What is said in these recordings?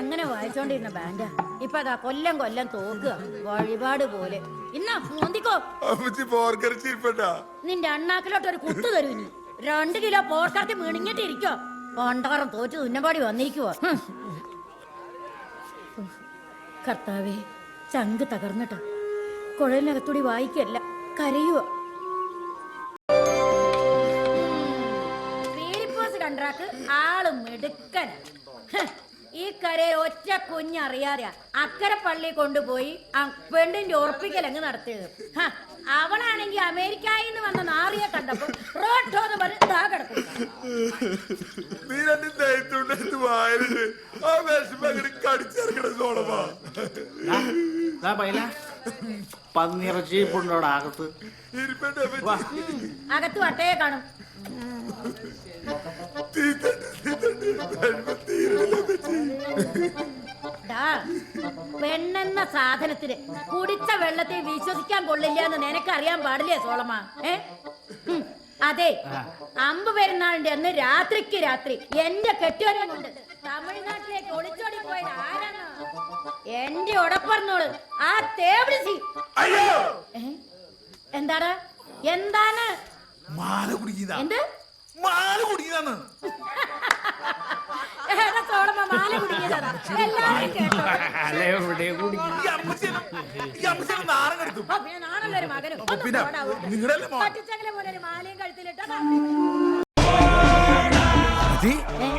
എങ്ങനെ വായിച്ചോണ്ടിരുന്ന ബാൻഡാ ഇപ്പൊ അതാ കൊല്ലം കൊല്ലം തോക്കുക വഴിപാട് പോലെ. ഇന്നാ മോന്തിക്കോ നിന്റെ അണ്ണാക്കിലോട്ട് ഒരു കുത്തു തരൂ. ഇനി 2 കിലോ പോർക്കറത്തി മിണിങ്ങിട്ടിരിക്കോ. പണ്ടാറം തോറ്റ് തുന്നപാടി വന്നിരിക്കുവോ. കർത്താവേ, ചങ്ക് തകർന്നിട്ട് കുഴലിനകത്തൂടി വായിക്കല്ല, കരയുവോ. കണ്ടാക്ക് ആള് മിടുക്കൻ. ഈ കരയിൽ ഒറ്റ കുഞ്ഞറിയാതെ അക്കരെ പള്ളി കൊണ്ടുപോയി പെണ്ണിന്റെ ഉറപ്പിക്കൽ അങ്ങ് നടത്തിയത്. അവളാണെങ്കി അമേരിക്കയിൽ നിന്ന് വന്ന നാറിയെ കണ്ടപ്പോ റോട്ടോന്ന് പറഞ്ഞ് താ കിടക്കും. അകത്ത് വട്ടയെ കാണും. പെണ്ണെന്ന സാധനത്തിന് കുടിച്ച വെള്ളത്തെ വിശ്വസിക്കാൻ കൊള്ളില്ല എന്ന് നിനക്കറിയാൻ പാടില്ലേ സോളമ? അതെ, അമ്പ് പെരുന്നാളിന്റെ അന്ന് രാത്രിക്ക് രാത്രി എന്റെ കെട്ടിയോനെ കൊണ്ട് തമിഴ്നാട്ടിലേക്ക് ഒളിച്ചോടി പോയത് ആരാണ്? എന്റെ ഉടപ്പറന്നോള് ആ തേവിളിസി. എന്താണ് എന്താണ് എന്ത് മാല കുടിക്കുന്നതാണ്.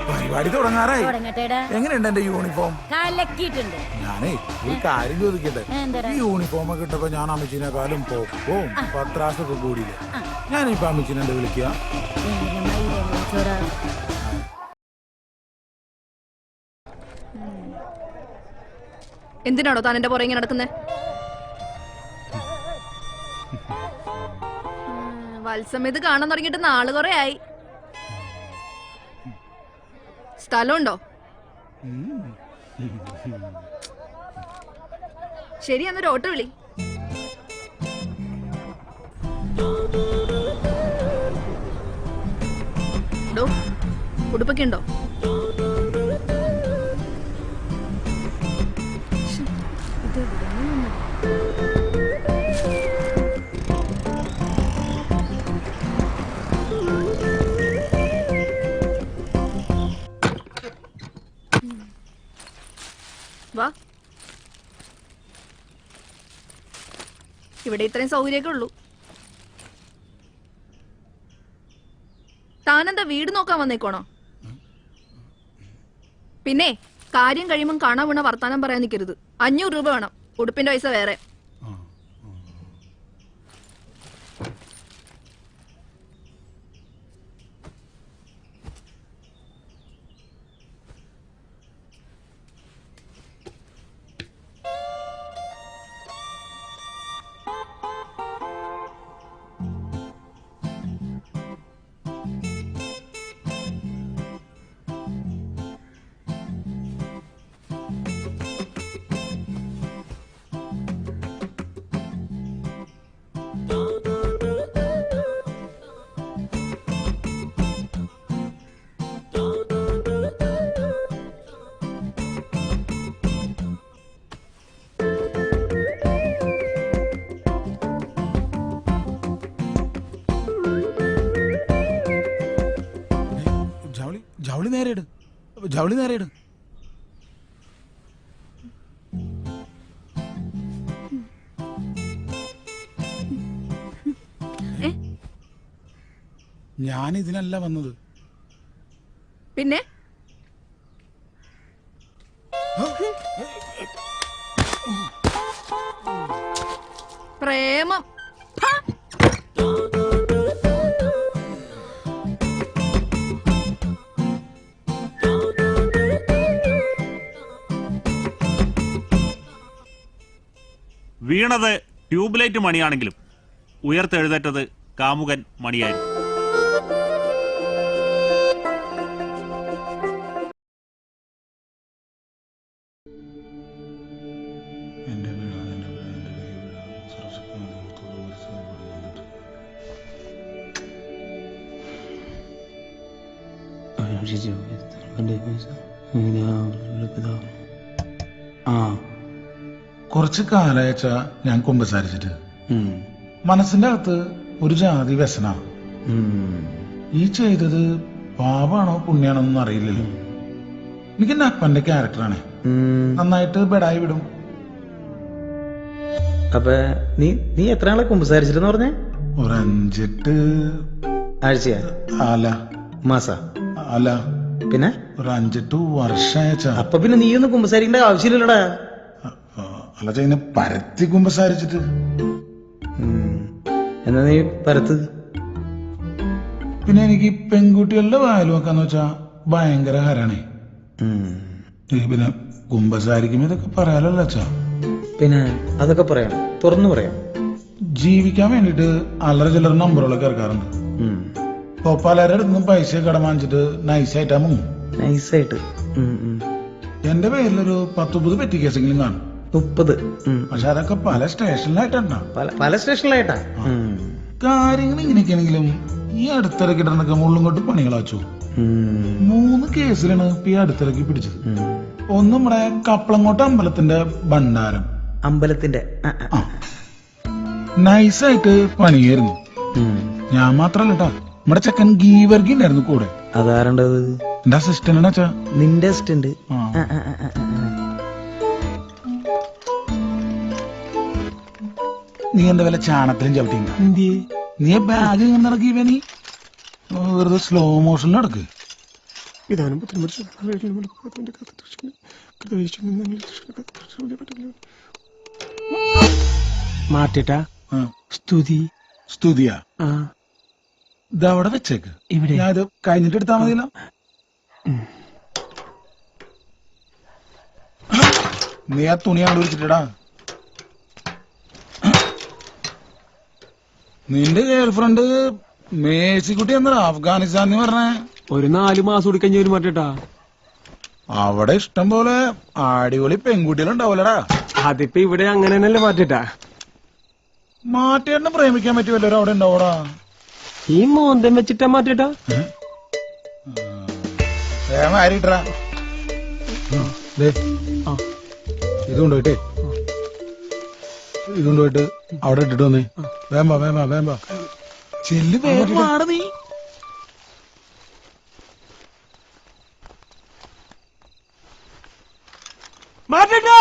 പരിപാടി തുടങ്ങാറായി. എങ്ങനെയുണ്ട് എന്റെ യൂണിഫോം? കലക്കിയിട്ടുണ്ട്. ഞാനേ ഒരു കാര്യം ചോദിക്കട്ടെ. ഈ യൂണിഫോം ഒക്കെ ഇട്ടപ്പോ ഞാൻ അമ്മച്ചിനെക്കാളും പോക്കും പത്രാസൊക്കെ കൂടിയില്ലേ? ഞാനിപ്പോ അമ്മച്ചിനെ വിളിക്കുക. എന്തിനാണോ താൻ എന്റെ പുറകെ നടക്കുന്നത്? വത്സമയത്ത് കാണാൻ തുടങ്ങിയിട്ട് നാള് കുറെ ആയി. സ്ഥലമുണ്ടോ? ശരി, എന്നൊരു ഓട്ടോ വിളി. ഉടുപ്പൊക്കെ ഉണ്ടോ? വാ, ഇവിടെ ഇത്രയും സൗകര്യമൊക്കെ ഉള്ളൂ. താനെന്താ വീട് നോക്കാൻ വന്നേക്കോണോ? പിന്നെ കാര്യം കഴിയുമ്പം കാണാൻ വീണ വർത്താനം പറയാൻ നിൽക്കരുത്. 500 രൂപ വേണം, ഉടുപ്പിന്റെ പൈസ വേറെ. ജൗളി നേരെ ഇട്. ഞാൻ ഇതിനല്ല വന്നത്. പിന്നെ പ്രേമം. വീണത് ട്യൂബ്ലൈറ്റ് മണിയാണെങ്കിലും ഉയർത്തെഴുന്നേറ്റത് കാമുകൻ മണിയായിരുന്നു. ആ കുറച്ച് കാലയച്ച ഞാൻ കുമ്പസാരിച്ചിട്ട് മനസ്സിന്റെ അകത്ത് ഒരു ജാതി വ്യസന. ഈ ചെയ്തത് പാപാണോ പുണ്യാണോ ഒന്നും അറിയില്ലല്ലോ. എനിക്ക് എന്റെ അപ്പന്റെ ക്യാരക്ടറാണ്, നന്നായിട്ട് ബെടായി വിടും. അപ്പൊ നീ എത്ര നാളെ കുമ്പസാരിച്ചിട്ടെന്ന് പറഞ്ഞേ? ഒരു 5-8 ആഴ്ചയാ? അല്ല മാസ? അല്ല പിന്നെ ഒരു 5-8 വർഷായച്ച. അപ്പൊ പിന്നെ നീ ഒന്നും കുമ്പസാരിക്കേണ്ട ആവശ്യമില്ലല്ലോടാ. അല്ല ഇങ്ങനെ പരത്തി കുമ്പസാരിച്ചിട്ട്. എന്നാ നീ പരത്ത്. പിന്നെ എനിക്ക് പെൺകുട്ടികളുടെ വായിൽ നോക്കാന്ന് വെച്ചാ ഭയങ്കര ഹരാണേ. പിന്നെ കുമ്പസാരിക്കുമ്പോ ഇതൊക്കെ പറയാലല്ലോ അച്ഛാ. പിന്നെ അതൊക്കെ പറയാം, തുറന്നു പറയാം. ജീവിക്കാൻ വേണ്ടിട്ട് അല്ലറ ചില്ലറ നമ്പറുകളൊക്കെ ഇറക്കാറുണ്ട്. ഇപ്പൊ പലരുടെ അടുത്തും പൈസ കടം വാങ്ങിച്ചിട്ട് നൈസായിട്ടാ മുങ്ങും. നൈസായിട്ട്. എന്റെ പേരിലൊരു 10-30 പെറ്റി കേസെങ്കിലും കാണും. 30? പക്ഷെ അതൊക്കെ പല സ്റ്റേഷനിലായിട്ടാ. പല സ്റ്റേഷനിലായിട്ടാ. കാര്യങ്ങൾ ഇങ്ങനെയൊക്കെയാണെങ്കിലും ഈ അടുത്തിടയ്ക്ക് ഇടണൊക്കെ മുള്ളും കൊണ്ട് പണികളാ വെച്ചു. 3 കേസിലാണ് ഇപ്പൊ ഈ അടുത്തിടയ്ക്ക് പിടിച്ചത്. ഒന്ന് നമ്മുടെ കപ്പളങ്ങോട്ട് അമ്പലത്തിന്റെ ഭണ്ഡാരം. അമ്പലത്തിന്റെ നൈസായിട്ട് പണിയായിരുന്നു. ഞാൻ മാത്രല്ല കേട്ടാ, നമ്മുടെ ചെക്കൻ ഗീവർഗി ഉണ്ടായിരുന്നു കൂടെ. അതാരണ്ടത്? എന്റെ അസിസ്റ്റന്റ് അച്ഛാ. നിന്റെ അസിസ്റ്റന്റ്? നീ എന്താ വല്ല ചാണത്തിലും ചവിട്ടി? നീ ബാഗ് ഇങ്ങനെ നടക്കി നീ വെറുതെ സ്ലോ മോഷനിൽ നടക്ക്. മാറ്റേട്ടാ സ്തുതി. സ്തുതിയാ? ഇതവിടെ വെച്ചേക്ക്. ഇവിടെ ഞാൻ ഇത് കഴിഞ്ഞിട്ട് എടുത്താ മതിയല്ലോ. നീ ആ തുണി അങ്ങോട്ട് വിളിച്ചിട്ടാ. നിന്റെ ഗേൾഫ്രണ്ട് മേഴ്സിക്കുട്ടി എന്താ അഫ്ഗാനിസ്ഥാനിൽ പറഞ്ഞേ? ഒരു 4 മാസം കൂടി കഴിഞ്ഞ മാറ്റേട്ടാ. അവിടെ ഇഷ്ടം പോലെ അടിപൊളി പെൺകുട്ടികളുണ്ടാവൂലടാ. അതിപ്പോ ഇവിടെ അങ്ങനെ തന്നെയല്ലേ മാറ്റേട്ടാ. മാറ്റേട്ടനെ പ്രേമിക്കാൻ പറ്റുമല്ലോ അവിടെ ഉണ്ടാവൂടാ. ഈ മോന്തം വെച്ചിട്ടാ മാറ്റേട്ടാ. ഇതുകൊണ്ടോയിട്ടേ ഇതുകൊണ്ടോയിട്ട് അവിടെ ഇട്ടിട്ട് വന്നേ. വേമ്പാ വേമ്പാ വേമ്പാ ചെല്ലു വേഗമാണ് നീ. മാറ്റേട്ടാ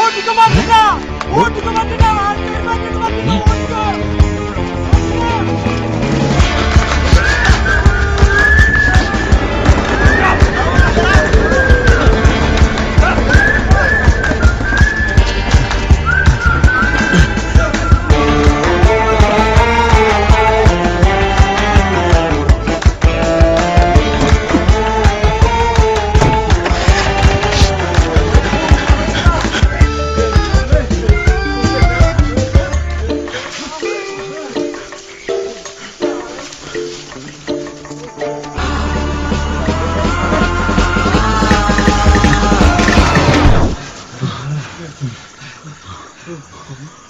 ഓടിക്കോ, മാറ്റേട്ടാ ഓടിക്കോ, മാറ്റേട്ടാ ഓടിക്കോ.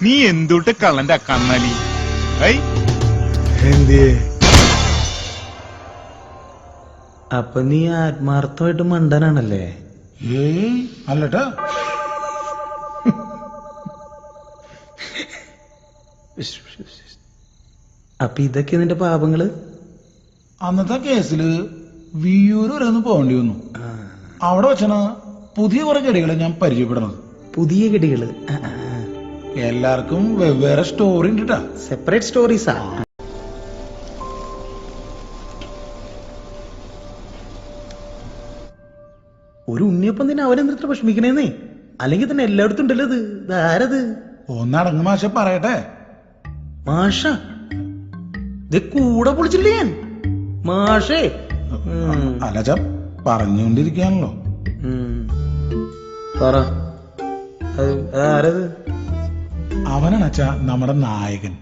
നീ എന്തുട്ട് കള്ളന്റെ കണ്ണാലി എന്തിയേ? അപ്പൊ നീ ആത്മാർത്ഥമായിട്ട് മണ്ടനാണല്ലേ? ഏയ് അല്ലട്ടാ. അപ്പൊ ഇതൊക്കെ നിന്റെ പാപങ്ങള്? അന്നത്തെ കേസില് വിയൂര് വരെ ഒന്ന് പോകേണ്ടി വന്നു. അവിടെ വെച്ചാണ് പുതിയ കുറെ ചെടികളെ ഞാൻ പരിചയപ്പെടുന്നത്. പുതിയ കിടികള് എല്ലാവർക്കും വെവ്വേറെ സ്റ്റോറി ഉണ്ട് ട്ടാ. സെപ്പറേറ്റ് സ്റ്റോറീസാ? ഒരു ഉണ്ണിയപ്പം തന്നെ അവനെന്ത്ര വിഷമിക്കണേന്നേ. അല്ലെങ്കിൽ തന്നെ എല്ലായിടത്തും ഉണ്ടല്ലോ ഇത്. ആരത്? ഒന്നടങ്ങ് മാഷ പറയട്ടെ. മാഷ ഇത് കൂടെ പൊളിച്ചില്ലേ ഞാൻ? മാഷേ അല്ലച്ച പറഞ്ഞുകൊണ്ടിരിക്കാണല്ലോ. പറ, ആരത്? അവനാണ് അച്ഛാ നമ്മുടെ നായകൻ.